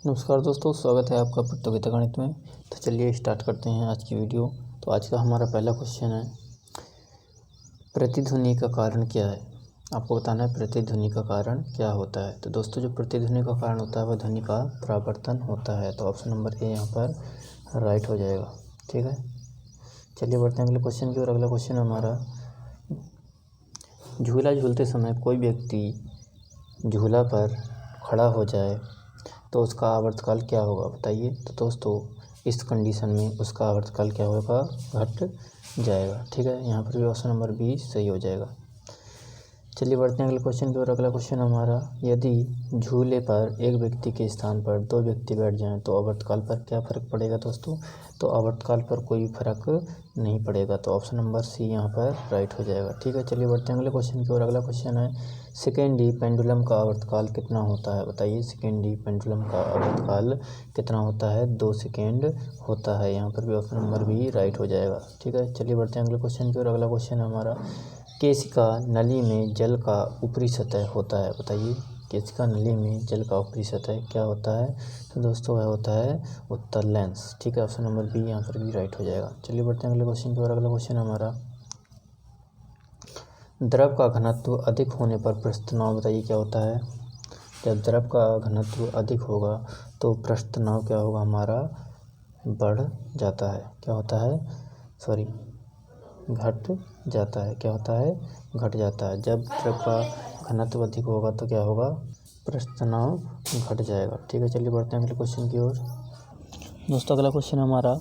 नमस्कार दोस्तों, स्वागत है आपका प्रतियोगिता गणित में। तो चलिए स्टार्ट करते हैं आज की वीडियो। तो आज का हमारा पहला क्वेश्चन है, प्रतिध्वनि का कारण क्या है। आपको बताना है प्रतिध्वनि का कारण क्या होता है। तो दोस्तों, जो प्रतिध्वनि का कारण होता है वह ध्वनि का परावर्तन होता है। तो ऑप्शन नंबर ए यहाँ पर राइट हो जाएगा। ठीक है, चलिए बढ़ते हैं अगले क्वेश्चन की ओर। अगला क्वेश्चन हमारा, झूला झूलते समय कोई व्यक्ति झूला पर खड़ा हो जाए तो उसका आवर्तकाल क्या होगा, बताइए। तो दोस्तों, इस कंडीशन में उसका आवर्तकाल क्या होगा, घट जाएगा। ठीक है, यहाँ पर भी ऑप्शन नंबर बी सही हो जाएगा। चलिए बढ़ते हैं अगले क्वेश्चन की ओर। अगला क्वेश्चन हमारा, यदि झूले पर एक व्यक्ति के स्थान पर दो व्यक्ति बैठ जाएं तो आवर्तकाल पर क्या फ़र्क पड़ेगा दोस्तों। तो आवर्तकाल पर कोई फ़र्क नहीं पड़ेगा। तो ऑप्शन नंबर सी यहाँ पर राइट हो जाएगा। ठीक है, चलिए बढ़ते हैं अगले क्वेश्चन की ओर। अगला क्वेश्चन है, सेकेंडी पेंडुलम का आवर्तकाल कितना होता है, बताइए। सेकेंडी पेंडुलम का आवर्तकाल कितना होता है, 2 सेकेंड होता है। यहाँ पर भी ऑप्शन नंबर बी राइट हो जाएगा। ठीक है, चलिए बढ़ते हैं अगले क्वेश्चन की ओर। अगला क्वेश्चन है हमारा, केशिका नली में जल का ऊपरी सतह होता है, बताइए। केशिका नली में जल का ऊपरी सतह क्या होता है। तो दोस्तों, वह होता है उत्तल लेंस। ठीक है, ऑप्शन नंबर बी यहाँ पर भी राइट हो जाएगा। चलिए बढ़ते हैं अगले क्वेश्चन की ओर। अगला क्वेश्चन हमारा, द्रव का घनत्व अधिक होने पर पृष्ठ तनाव, बताइए क्या होता है। जब द्रव का घनत्व अधिक होगा तो पृष्ठ तनाव क्या होगा, हमारा बढ़ जाता है। क्या होता है, सॉरी, घट जाता है। क्या होता है, घट जाता है। जब द्रव का घनत्व अधिक होगा तो क्या होगा, पृष्ठ तनाव घट जाएगा। ठीक है, चलिए बढ़ते हैं अगले क्वेश्चन की ओर। दोस्तों, अगला क्वेश्चन हमारा,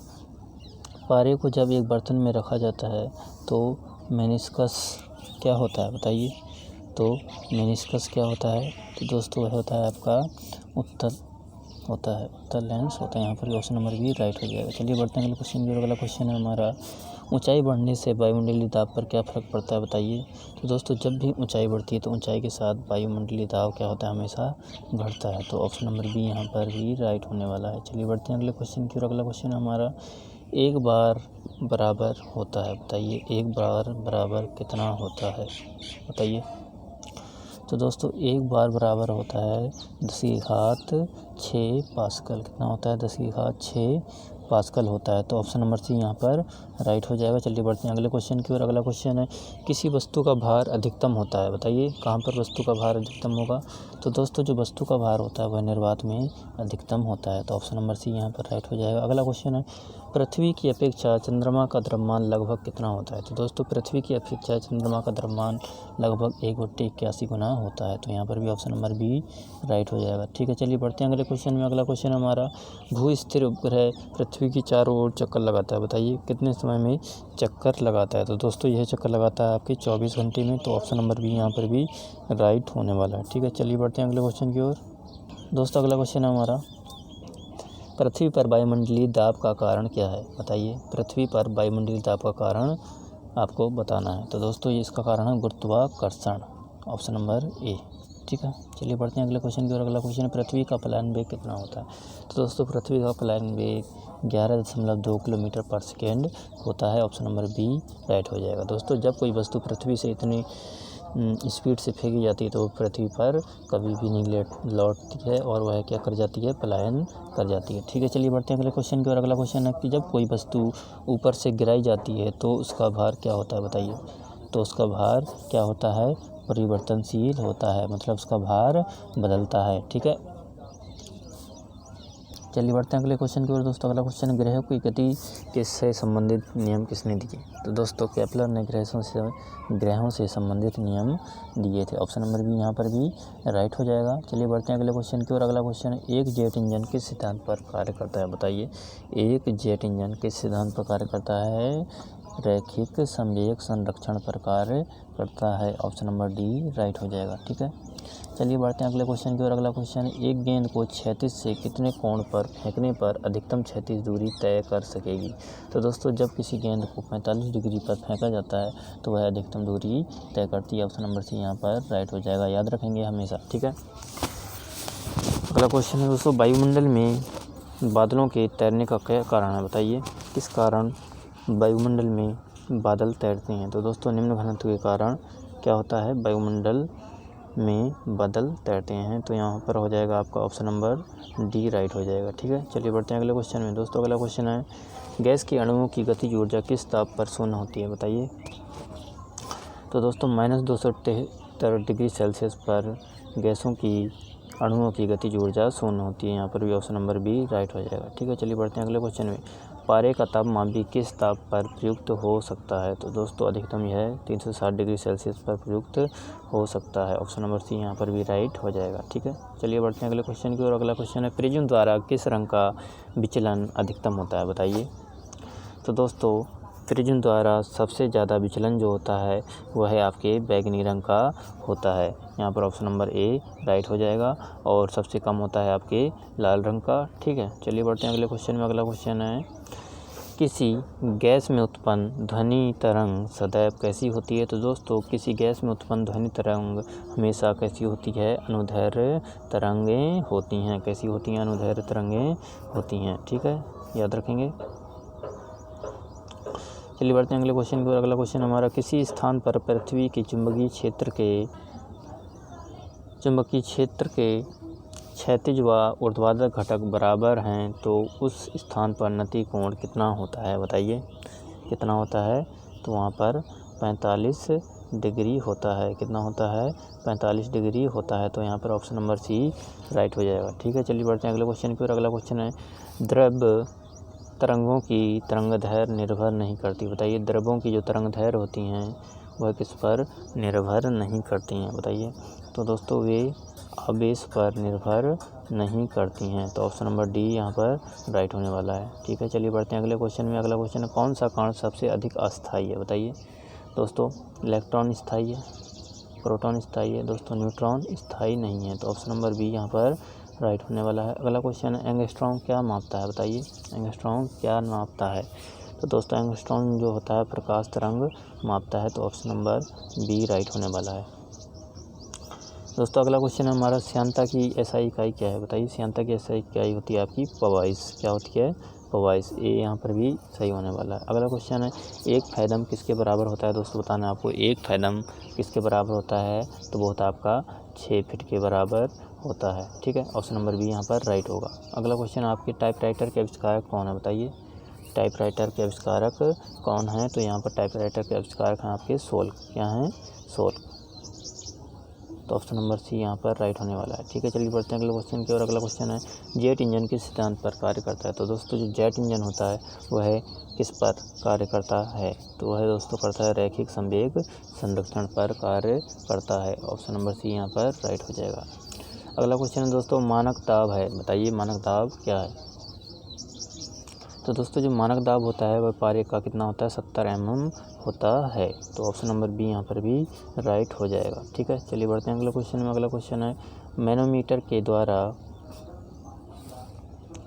पारे को जब एक बर्तन में रखा जाता है तो मेनिस्कस क्या होता है, बताइए। तो मेनिस्कस क्या होता है। तो दोस्तों, वह होता है आपका उत्तल होता है, उत्तल लेंस होता है। यहाँ पर ऑप्शन नंबर बी राइट हो जाएगा। चलिए बढ़ते हैं अगले क्वेश्चन की ओर। अगला क्वेश्चन है हमारा, ऊंचाई बढ़ने से वायुमंडलीय दाब पर क्या फ़र्क पड़ता है, बताइए। तो दोस्तों, जब भी ऊंचाई बढ़ती है तो ऊंचाई के साथ वायुमंडलीय दाब क्या होता है, हमेशा बढ़ता है। तो ऑप्शन नंबर बी यहाँ पर भी राइट होने वाला है। चलिए बढ़ते हैं अगले क्वेश्चन की ओर। अगला क्वेश्चन हमारा, एक बार बराबर होता है, बताइए। एक बार बराबर कितना होता है, बताइए। तो दोस्तों, एक बार बराबर होता है 10⁶ पास्कल। कितना होता है, 10⁶ पास्कल होता है। तो ऑप्शन नंबर सी यहाँ पर राइट हो जाएगा। चलिए बढ़ते हैं अगले क्वेश्चन की ओर। अगला क्वेश्चन है, किसी वस्तु का भार अधिकतम होता है, बताइए। कहाँ पर वस्तु का भार अधिकतम होगा। तो दोस्तों, जो वस्तु का भार होता है वह निर्वात में अधिकतम होता है। तो ऑप्शन नंबर सी यहाँ पर राइट हो जाएगा। अगला क्वेश्चन है, पृथ्वी की अपेक्षा चंद्रमा का द्रव्यमान लगभग कितना होता है। तो दोस्तों, पृथ्वी की अपेक्षा चंद्रमा का द्रव्यमान लगभग 1/81 गुना होता है। तो यहाँ पर भी ऑप्शन नंबर बी राइट हो जाएगा। ठीक है, चलिए बढ़ते हैं अगले क्वेश्चन में। अगला क्वेश्चन हमारा, भू स्थिर उपग्रह पृथ्वी की चारों ओर चक्कर लगाता है, बताइए कितने समय में चक्कर लगाता है। तो दोस्तों, यह चक्कर लगाता है आपके 24 घंटे में। तो ऑप्शन नंबर बी यहाँ पर भी राइट होने वाला है। ठीक है, चलिए बढ़ते हैं अगले क्वेश्चन की ओर। दोस्तों, अगला क्वेश्चन है हमारा, पृथ्वी पर वायुमंडलीय दाब का कारण क्या है, बताइए। पृथ्वी पर वायुमंडलीय दाब का कारण आपको बताना है। तो दोस्तों, ये इसका कारण है गुरुत्वाकर्षण, ऑप्शन नंबर ए। ठीक है, चलिए बढ़ते हैं अगले क्वेश्चन की ओर। अगला क्वेश्चन है, पृथ्वी का पलायन वेग कितना होता है। तो दोस्तों, पृथ्वी का पलायन वेग 11.2 किलोमीटर पर सेकेंड होता है। ऑप्शन नंबर बी राइट हो जाएगा। दोस्तों, जब कोई वस्तु पृथ्वी से इतनी स्पीड से फेंकी जाती है तो पृथ्वी पर कभी भी नहीं लौटती है और वह क्या कर जाती है, पलायन कर जाती है। ठीक है, चलिए बढ़ते हैं अगले क्वेश्चन की ओर। अगला क्वेश्चन है कि जब कोई वस्तु ऊपर से गिराई जाती है तो उसका भार क्या होता है, बताइए। तो उसका भार क्या होता है, परिवर्तनशील होता है, मतलब उसका भार बदलता है। ठीक है, चलिए बढ़ते हैं अगले क्वेश्चन की ओर। दोस्तों, अगला क्वेश्चन, ग्रहों की गति किससे संबंधित नियम किसने दिए। तो दोस्तों, केपलर ने ग्रहों से संबंधित नियम दिए थे। ऑप्शन नंबर बी यहाँ पर भी राइट हो जाएगा। चलिए बढ़ते हैं अगले क्वेश्चन की ओर। अगला क्वेश्चन है, एक जेट इंजन किस सिद्धांत पर कार्य करता है, बताइए। एक जेट इंजन किस सिद्धांत पर कार्य करता है, रैखिक संवेग संरक्षण पर कार्य करता है। ऑप्शन नंबर डी राइट हो जाएगा। ठीक है, चलिए बढ़ते हैं अगले क्वेश्चन की ओर। अगला क्वेश्चन, एक गेंद को क्षैतिज से कितने कोण पर फेंकने पर अधिकतम क्षैतिज दूरी तय कर सकेगी। तो दोस्तों, जब किसी गेंद को 45 डिग्री पर फेंका जाता है तो वह अधिकतम दूरी तय करती है। ऑप्शन नंबर सी यहाँ पर राइट हो जाएगा, याद रखेंगे हमेशा। ठीक है, अगला क्वेश्चन है दोस्तों, वायुमंडल में बादलों के तैरने का क्या कारण है, बताइए। किस कारण वायुमंडल में बादल तैरते हैं। तो दोस्तों, निम्न घनत्व के कारण क्या होता है, वायुमंडल में बादल तैरते हैं। तो यहाँ पर हो जाएगा आपका ऑप्शन नंबर डी राइट हो जाएगा। ठीक है, चलिए बढ़ते हैं अगले क्वेश्चन में। दोस्तों अगला क्वेश्चन है, गैस की अणुओं की गतिज ऊर्जा किस ताप पर शून्य होती है, बताइए। तो दोस्तों -273 डिग्री सेल्सियस पर गैसों की अणुओं की गतिज ऊर्जा शून्य होती है। यहाँ पर भी ऑप्शन नंबर बी राइट हो जाएगा। ठीक है, चलिए बढ़ते हैं अगले क्वेश्चन में। पारे का तापमान भी किस ताप पर प्रयुक्त हो सकता है। तो दोस्तों अधिकतम यह 360 डिग्री सेल्सियस पर प्रयुक्त हो सकता है। ऑप्शन नंबर सी यहाँ पर भी राइट हो जाएगा। ठीक है, चलिए बढ़ते हैं अगले क्वेश्चन की ओर। अगला क्वेश्चन है, प्रिज्म द्वारा किस रंग का विचलन अधिकतम होता है, बताइए। तो दोस्तों प्रिज्म द्वारा सबसे ज़्यादा विचलन जो होता है वह है आपके बैगनी रंग का होता है। यहाँ पर ऑप्शन नंबर ए राइट हो जाएगा। और सबसे कम होता है आपके लाल रंग का। ठीक है, चलिए बढ़ते हैं अगले क्वेश्चन में। अगला क्वेश्चन है, किसी गैस में उत्पन्न ध्वनि तरंग सदैव कैसी होती है। तो दोस्तों किसी गैस में उत्पन्न ध्वनि तरंग हमेशा कैसी होती है, अनुदैर्घ्य तरंगें होती हैं। कैसी होती हैं, अनुदैर्घ्य तरंगें होती हैं। ठीक है, याद रखेंगे। चलिए बढ़ते हैं अगले क्वेश्चन की ओर। अगला क्वेश्चन हमारा, किसी स्थान पर पृथ्वी के चुंबकीय क्षेत्र के क्षैतिज व ऊर्ध्वाधर घटक बराबर हैं तो उस स्थान पर नति कोण कितना होता है, बताइए। कितना होता है, तो वहाँ पर 45 डिग्री होता है। कितना होता है, 45 डिग्री होता है। तो यहाँ पर ऑप्शन नंबर सी राइट हो जाएगा। ठीक है, चलिए बढ़ते हैं अगले क्वेश्चन की ओर। अगला क्वेश्चन है, द्रव तरंगों की तरंगदैर्घ्य निर्भर नहीं करती, बताइए। द्रवों की जो तरंगदैर्घ्य होती हैं वह किस पर निर्भर नहीं करती हैं, बताइए। तो दोस्तों वे आवेश पर निर्भर नहीं करती हैं। तो ऑप्शन नंबर डी यहाँ पर राइट होने वाला है। ठीक है, चलिए बढ़ते हैं अगले क्वेश्चन में। अगला क्वेश्चन है, कौन सा कण सबसे अधिक अस्थायी है, बताइए। दोस्तों इलेक्ट्रॉन स्थायी है, प्रोटॉन स्थायी है, दोस्तों न्यूट्रॉन स्थायी नहीं है। तो ऑप्शन नंबर बी यहाँ पर राइट होने वाला है। अगला क्वेश्चन है, एंगस्ट्रॉम क्या मापता है, बताइए। एंगस्ट्रॉम क्या मापता है। तो दोस्तों एंगस्ट्रॉम जो होता है प्रकाश तरंग मापता है। तो ऑप्शन नंबर बी राइट होने वाला है। दोस्तों अगला क्वेश्चन है हमारा, श्यानता की एसआई इकाई क्या है, बताइए। श्यानता की एसआई इकाई होती है आपकी पवाइस। क्या होती है, पवाइस। ए यहाँ पर भी सही होने वाला है। अगला क्वेश्चन है, एक फैदम किसके बराबर होता है। दोस्तों बताना आपको, एक फैदम किसके बराबर होता है। तो वो होता है आपका 6 फीट के बराबर होता है। ठीक है, ऑप्शन नंबर बी यहाँ पर राइट होगा। अगला क्वेश्चन आपके, टाइपराइटर के आविष्कारक कौन है, बताइए। टाइपराइटर के आविष्कारक कौन है। तो यहाँ पर टाइपराइटर के आविष्कारक हैं आपके सोल्क। क्या हैं, सोल्क। तो ऑप्शन नंबर सी यहाँ पर राइट होने वाला है। ठीक है, चलिए बढ़ते हैं अगले क्वेश्चन की ओर। अगला क्वेश्चन है, जेट इंजन किस सिद्धांत पर कार्य करता है। तो दोस्तों जो जेट इंजन होता है वह किस पर कार्य करता है। तो वह दोस्तों करता है रैखिक संवेग संरक्षण पर कार्य करता है। ऑप्शन नंबर सी यहाँ पर राइट हो जाएगा। अगला क्वेश्चन है दोस्तों, मानक दाब है, बताइए मानक दाब क्या है। तो दोस्तों जो मानक दाब होता है वह पारे का कितना होता है, 70 mm होता है। तो ऑप्शन नंबर बी यहाँ पर भी राइट हो जाएगा। ठीक है, चलिए बढ़ते हैं अगले क्वेश्चन में। अगला क्वेश्चन है, मैनोमीटर के द्वारा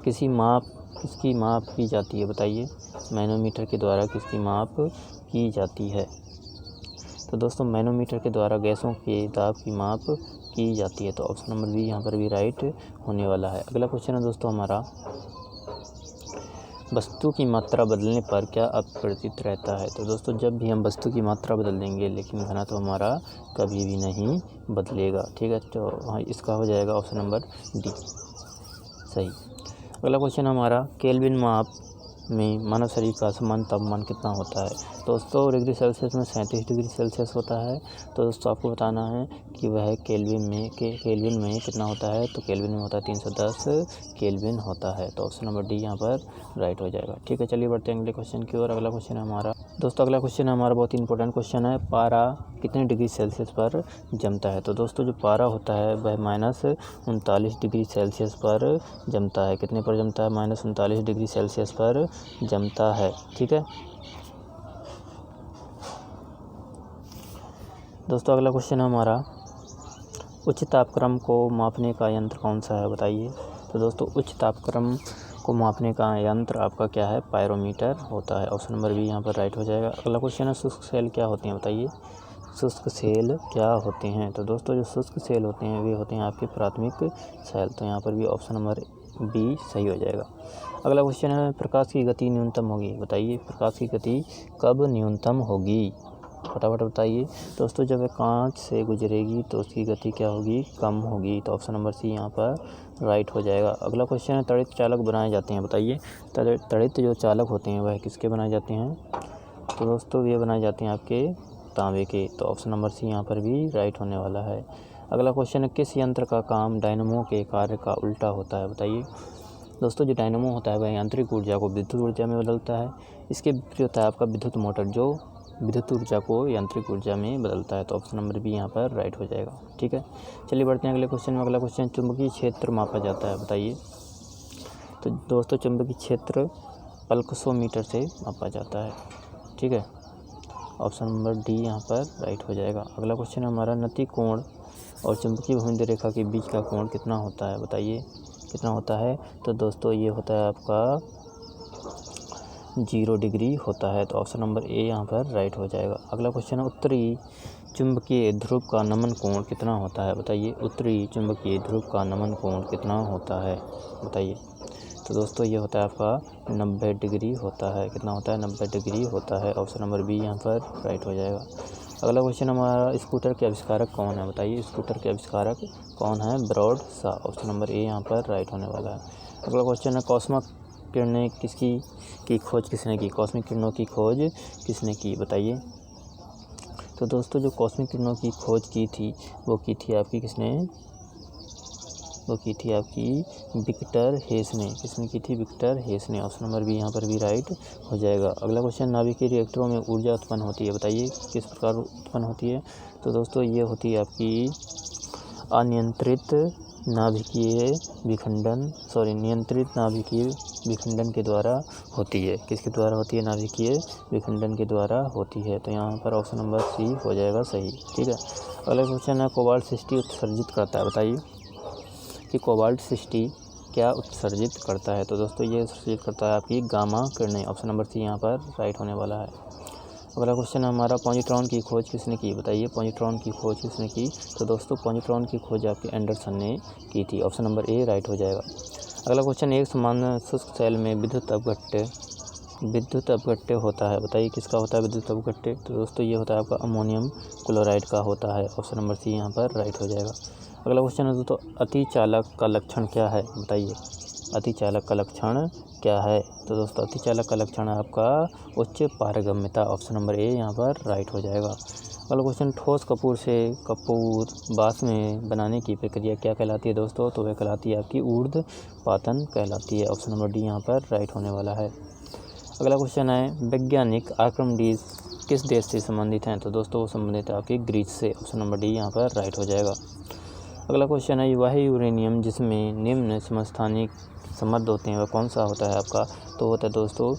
किसकी माप की जाती है, बताइए। मैनोमीटर के द्वारा किसकी माप की जाती है। तो दोस्तों मैनोमीटर के द्वारा गैसों के दाब की माप की जाती है। तो ऑप्शन नंबर बी यहाँ पर भी राइट होने वाला है। अगला क्वेश्चन है दोस्तों हमारा, वस्तु की मात्रा बदलने पर क्या अपरिवर्तित रहता है। तो दोस्तों जब भी हम वस्तु की मात्रा बदल देंगे लेकिन घनत्व हमारा कभी भी नहीं बदलेगा। ठीक है, तो हाँ इसका हो जाएगा ऑप्शन नंबर डी सही। अगला क्वेश्चन हमारा, केल्विन माप में मानव शरीर का सामान्य तापमान कितना होता है। तो दोस्तों डिग्री सेल्सियस में 37 डिग्री सेल्सियस होता है। तो दोस्तों आपको बताना है कि वह केल्विन में कितना होता है। तो केल्विन में होता है 310 केल्विन होता है। तो ऑप्शन नंबर डी यहाँ पर राइट हो जाएगा। ठीक है, चलिए बढ़ते हैं अगले क्वेश्चन की ओर। अगला क्वेश्चन है हमारा दोस्तों, अगला क्वेश्चन है हमारा बहुत ही इंपॉर्टेंट क्वेश्चन है, पारा कितने डिग्री सेल्सियस पर जमता है। तो दोस्तों जो पारा होता है वह -39 डिग्री सेल्सियस पर जमता है। कितने पर जमता है, -39 डिग्री सेल्सियस पर जमता है। ठीक है दोस्तों, अगला क्वेश्चन है हमारा, उच्च तापक्रम को मापने का यंत्र कौन सा है, बताइए। तो दोस्तों उच्च तापक्रम को मापने का यंत्र आपका क्या है, पायरोमीटर होता है। ऑप्शन नंबर बी यहाँ पर राइट हो जाएगा। अगला क्वेश्चन है, शुष्क सेल क्या होते हैं, बताइए। शुष्क सेल क्या होते हैं। तो दोस्तों जो शुष्क सेल होते हैं वे होते हैं आपके प्राथमिक सेल। तो यहाँ पर भी ऑप्शन नंबर बी सही हो जाएगा। अगला क्वेश्चन है, प्रकाश की गति न्यूनतम होगी, बताइए। प्रकाश की गति कब न्यूनतम होगी। फटाफट बताइए दोस्तों। जब वह कांच से गुजरेगी तो उसकी गति क्या होगी, कम होगी। तो ऑप्शन नंबर सी यहाँ पर राइट हो जाएगा। अगला क्वेश्चन है त्वरित चालक बनाए जाते हैं, बताइए त्वरित जो चालक होते हैं वह किसके बनाए जाते हैं। तो दोस्तों ये बनाए जाते हैं आपके तांबे के। तो ऑप्शन नंबर सी यहाँ पर भी राइट होने वाला है। अगला क्वेश्चन है किस यंत्र का काम डायनमो के कार्य का उल्टा होता है, बताइए दोस्तों। जो डायनमो होता है वह यांत्रिक ऊर्जा को विद्युत ऊर्जा में बदलता है। इसके विपरीत होता है आपका विद्युत मोटर, जो विद्युत ऊर्जा को यांत्रिक ऊर्जा में बदलता है। तो ऑप्शन नंबर बी यहाँ पर राइट हो जाएगा। ठीक है, चलिए बढ़ते हैं अगले क्वेश्चन में। अगला क्वेश्चन चुंबकीय क्षेत्र मापा जाता है, बताइए। तो दोस्तों चुंबकीय क्षेत्र पल्कसोमीटर से मापा जाता है। ठीक है, ऑप्शन नंबर डी यहाँ पर राइट हो जाएगा। अगला क्वेश्चन है हमारा नति कोण और चुंबकीय भूमध्य रेखा के बीच का कोण कितना होता है, बताइए कितना होता है। तो दोस्तों ये होता है आपका 0 डिग्री होता है। तो ऑप्शन नंबर ए यहाँ पर राइट हो जाएगा। अगला क्वेश्चन है उत्तरी चुंबकीय ध्रुव का नमन कोण कितना होता है, बताइए। उत्तरी चुंबकीय ध्रुव का नमन कोण कितना होता है, बताइए। तो दोस्तों ये होता है आपका 90 डिग्री होता है। कितना होता है, 90 डिग्री होता है। ऑप्शन नंबर बी यहाँ पर राइट हो जाएगा। अगला क्वेश्चन हमारा स्कूटर के आविष्कारक कौन है, बताइए। स्कूटर के आविष्कारक कौन है, ब्रॉड सा। ऑप्शन नंबर ए यहाँ पर राइट होने वाला है। अगला क्वेश्चन है कॉस्मिक किरणें की खोज किसने की। कॉस्मिक किरणों की खोज किसने की, बताइए। तो दोस्तों जो कॉस्मिक किरणों की खोज की थी वो की थी आपकी किसने, वो की थी आपकी विक्टर हेस ने। किसने की थी, विक्टर हेस ने। ऑप्शन नंबर बी यहाँ पर भी राइट हो जाएगा। अगला क्वेश्चन नाभिकीय रिएक्टरों में ऊर्जा उत्पन्न होती है, बताइए किस प्रकार उत्पन्न होती है। तो दोस्तों ये होती है आपकी अनियंत्रित नाभिकीय नियंत्रित नाभिकीय विखंडन के द्वारा होती है। किसके द्वारा होती है, नाभिकीय विखंडन के द्वारा होती है। तो यहाँ पर ऑप्शन नंबर सी हो जाएगा सही। ठीक है, अगला क्वेश्चन है कोबाल्ट 60 उत्सर्जित करता है, बताइए कि कोबाल्ट 60 क्या उत्सर्जित करता है। तो दोस्तों ये उत्सर्जित करता है आपकी गामा किरणें। ऑप्शन नंबर सी यहाँ पर राइट होने वाला है। अगला क्वेश्चन हमारा पॉजिट्रॉन की खोज किसने की, बताइए। पॉजिट्रॉन की खोज किसने की। तो दोस्तों पॉजिट्रॉन की खोज आपके एंडरसन ने की थी। ऑप्शन नंबर ए राइट हो जाएगा। अगला क्वेश्चन एक समान शुष्क सेल में विद्युत अपघट्य होता है, बताइए किसका होता है विद्युत अपघट्य। तो दोस्तों ये होता है आपका अमोनियम क्लोराइड का होता है। ऑप्शन नंबर सी यहाँ पर राइट हो जाएगा। अगला क्वेश्चन है दोस्तों अतिचालक का लक्षण क्या है, बताइए। अतिचालक का लक्षण क्या है। तो दोस्तों अतिचालक का लक्षण है आपका उच्च पारगम्यता। ऑप्शन नंबर ए यहाँ पर राइट हो जाएगा। अगला क्वेश्चन ठोस कपूर से कपूर बास में बनाने की प्रक्रिया क्या कहलाती है दोस्तों। तो वह कहलाती है आपकी ऊर्ध्वपातन कहलाती है। ऑप्शन नंबर डी यहाँ पर राइट होने वाला है। अगला क्वेश्चन है वैज्ञानिक आर्किमिडीज किस देश से संबंधित हैं। तो दोस्तों वो संबंधित है आपकी ग्रीस से। ऑप्शन नंबर डी यहाँ पर राइट हो जाएगा। अगला क्वेश्चन है वह यूरेनियम जिसमें निम्न समस्थानिक समृद्ध होते हैं वह कौन सा होता है आपका। तो होता है दोस्तों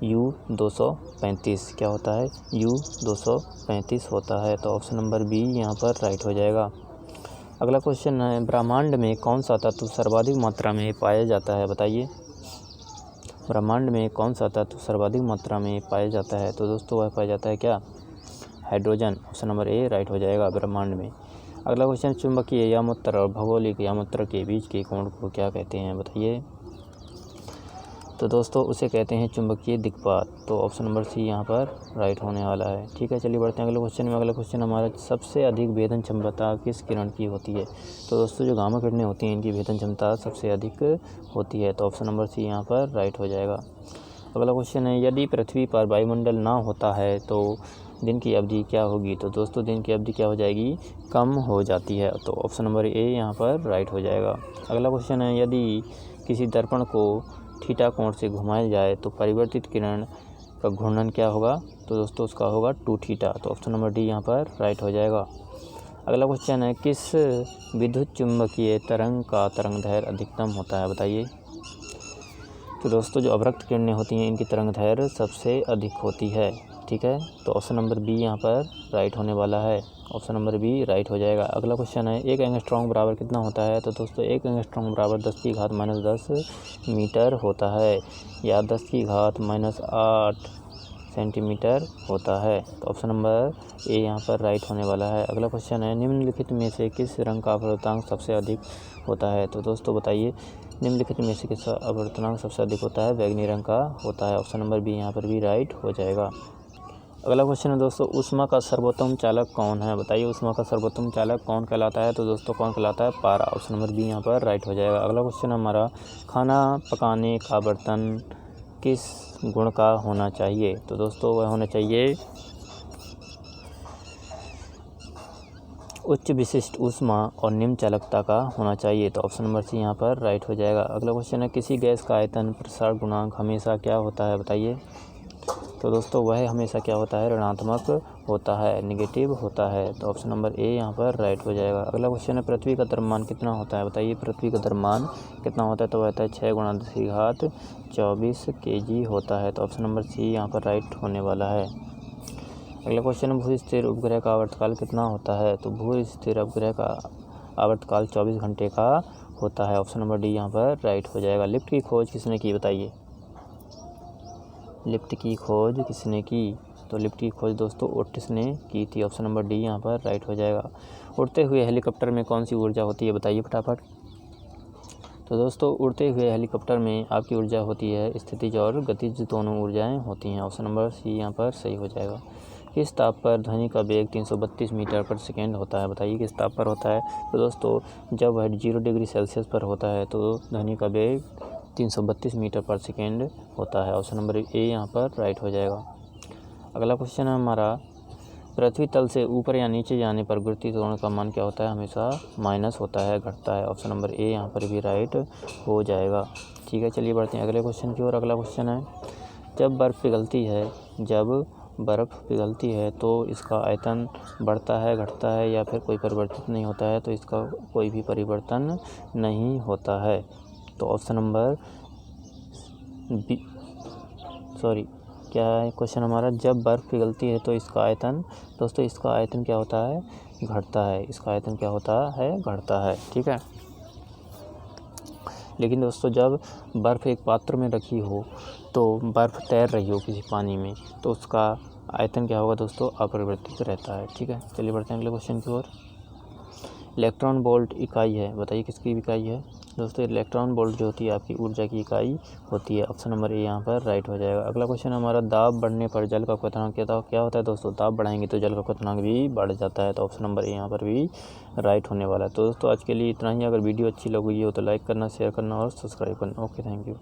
U-235। क्या होता है, U-235 होता है। तो ऑप्शन नंबर बी यहाँ पर राइट हो जाएगा। अगला क्वेश्चन है ब्रह्मांड में कौन सा तत्व सर्वाधिक मात्रा में पाया जाता है, बताइए। ब्रह्मांड में कौन सा तत्व सर्वाधिक मात्रा में पाया जाता है। तो दोस्तों वह पाया जाता है क्या, hydrogen. Option number A right हो जाएगा ब्रह्मांड में। अगला क्वेश्चन चुंबकीय यामोत्तर और भौगोलिक यामोत्तर के बीच के कोण को क्या कहते हैं, बताइए। तो दोस्तों उसे कहते हैं चुंबकीय दिक्पात। तो ऑप्शन नंबर सी यहाँ पर राइट होने वाला है। ठीक है, चलिए बढ़ते हैं अगले क्वेश्चन में। अगला क्वेश्चन हमारा सबसे अधिक भेदन क्षमता किस किरण की होती है। तो दोस्तों जो गामा किरणें होती हैं इनकी भेदन क्षमता सबसे अधिक होती है। तो ऑप्शन नंबर सी यहाँ पर राइट हो जाएगा। अगला क्वेश्चन है यदि पृथ्वी पर वायुमंडल ना होता है तो दिन की अवधि क्या होगी। तो दोस्तों दिन की अवधि क्या हो जाएगी, कम हो जाती है। तो ऑप्शन नंबर ए यहाँ पर राइट हो जाएगा। अगला क्वेश्चन है यदि किसी दर्पण को थीटा कोण से घुमाया जाए तो परिवर्तित किरण का घूर्णन क्या होगा। तो दोस्तों उसका होगा 2 थीटा। तो ऑप्शन नंबर डी यहाँ पर राइट हो जाएगा। अगला क्वेश्चन है किस विद्युत चुंबकीय तरंग का तरंगदैर्घ्य अधिकतम होता है, बताइए। तो दोस्तों जो अवरक्त किरणें होती हैं इनकी तरंगदैर्घ्य सबसे अधिक होती है। ठीक है, तो ऑप्शन नंबर बी यहाँ पर राइट होने वाला है। ऑप्शन नंबर बी राइट हो जाएगा। अगला क्वेश्चन है 1 एंगस्ट्रॉम बराबर कितना होता है। तो दोस्तों 1 एंगस्ट्रॉम बराबर 10⁻⁻10 मीटर होता है या 10⁻⁻8 सेंटीमीटर होता है। तो ऑप्शन नंबर ए यहाँ पर राइट होने वाला है। अगला क्वेश्चन है निम्नलिखित में से किस रंग का अपवर्तनांक सबसे अधिक होता है। तो दोस्तों बताइए निम्नलिखित में से किस अपवर्तनांक सबसे अधिक होता है, बैगनी रंग का होता है। ऑप्शन नंबर बी यहाँ पर भी राइट हो जाएगा। अगला क्वेश्चन है दोस्तों, ऊष्मा का सर्वोत्तम चालक कौन है? बताइए ऊष्मा का सर्वोत्तम चालक कौन कहलाता है? तो दोस्तों कौन कहलाता है? पारा। ऑप्शन नंबर बी यहाँ पर राइट हो जाएगा। अगला क्वेश्चन हमारा, खाना पकाने का बर्तन किस गुण का होना चाहिए? तो दोस्तों वह होना चाहिए उच्च विशिष्ट ऊष्मा और निम्न चालकता का होना चाहिए। तो ऑप्शन नंबर सी यहाँ पर राइट हो जाएगा। अगला क्वेश्चन है, किसी गैस का आयतन प्रसार गुणांक हमेशा क्या होता है? बताइए। तो दोस्तों वह हमेशा क्या होता है? ऋणात्मक होता है, नेगेटिव होता है। तो ऑप्शन नंबर ए यहाँ पर राइट हो जाएगा। अगला क्वेश्चन है, पृथ्वी का द्रव्यमान कितना होता है? बताइए पृथ्वी का द्रव्यमान कितना होता है? तो वह होता है 6×10⁻24 kg होता है। तो ऑप्शन नंबर सी यहाँ पर राइट होने वाला है। अगला क्वेश्चन है, भू स्थिर उपग्रह का आवर्तकाल कितना होता है? तो भू स्थिर उपग्रह का आवर्तकाल 24 घंटे का होता है। ऑप्शन नंबर डी यहाँ पर राइट हो जाएगा। लिफ्ट की खोज किसने की? बताइए। लिफ्ट की खोज किसने की? तो लिफ्ट की खोज दोस्तों ओटिस ने की थी। ऑप्शन नंबर डी यहाँ पर राइट हो जाएगा। उड़ते हुए हेलीकॉप्टर में कौन सी ऊर्जा होती है? बताइए फटाफट। तो दोस्तों उड़ते हुए हेलीकॉप्टर में आपकी ऊर्जा होती है स्थितिज और गतिज दोनों ऊर्जाएं होती हैं। ऑप्शन नंबर सी यहाँ पर सही हो जाएगा। किस ताप पर ध्वनि का वेग 332 मीटर पर सेकेंड होता है? बताइए किस ताप पर होता है? तो दोस्तों जब वह 0 डिग्री सेल्सियस पर होता है तो ध्वनि का वेग 332 मीटर पर सेकेंड होता है। ऑप्शन नंबर ए यहाँ पर राइट हो जाएगा। अगला क्वेश्चन है हमारा, पृथ्वी तल से ऊपर या नीचे जाने पर गुरुत्वाकर्षण त्वरण का मान क्या होता है? हमेशा माइनस होता है, घटता है। ऑप्शन नंबर ए यहाँ पर भी राइट हो जाएगा। ठीक है, चलिए बढ़ते हैं अगले क्वेश्चन की ओर। अगला क्वेश्चन है, जब बर्फ़ पिघलती है तो इसका आयतन बढ़ता है, घटता है या फिर कोई परिवर्तित नहीं होता है? तो इसका कोई भी परिवर्तन नहीं होता है। तो ऑप्शन नंबर बी क्या है क्वेश्चन हमारा, जब बर्फ़ पिघलती है तो इसका आयतन, दोस्तों इसका आयतन क्या होता है? घटता है। इसका आयतन क्या होता है? घटता है। ठीक है, लेकिन दोस्तों जब बर्फ़ एक पात्र में रखी हो तो बर्फ़ तैर रही हो किसी पानी में तो उसका आयतन क्या होगा दोस्तों? अपरिवर्तित रहता है। ठीक है, चलिए बढ़ते हैं अगले क्वेश्चन की ओर। इलेक्ट्रॉन वोल्ट इकाई है, बताइए किसकी इकाई है? दोस्तों इलेक्ट्रॉन वोल्ट जो होती है आपकी ऊर्जा की इकाई होती है। ऑप्शन नंबर ए यहाँ पर राइट हो जाएगा। अगला क्वेश्चन हमारा, दाब बढ़ने पर जल का क्वथनांक क्या होता है? दोस्तों दाब बढ़ाएंगे तो जल का क्वथनांक भी बढ़ जाता है। तो ऑप्शन नंबर ए यहाँ पर भी राइट होने वाला है। तो दोस्तों आज के लिए इतना ही। अगर वीडियो अच्छी लगी हो तो लाइक करना, शेयर करना और सब्सक्राइब करना। Okay, thank you.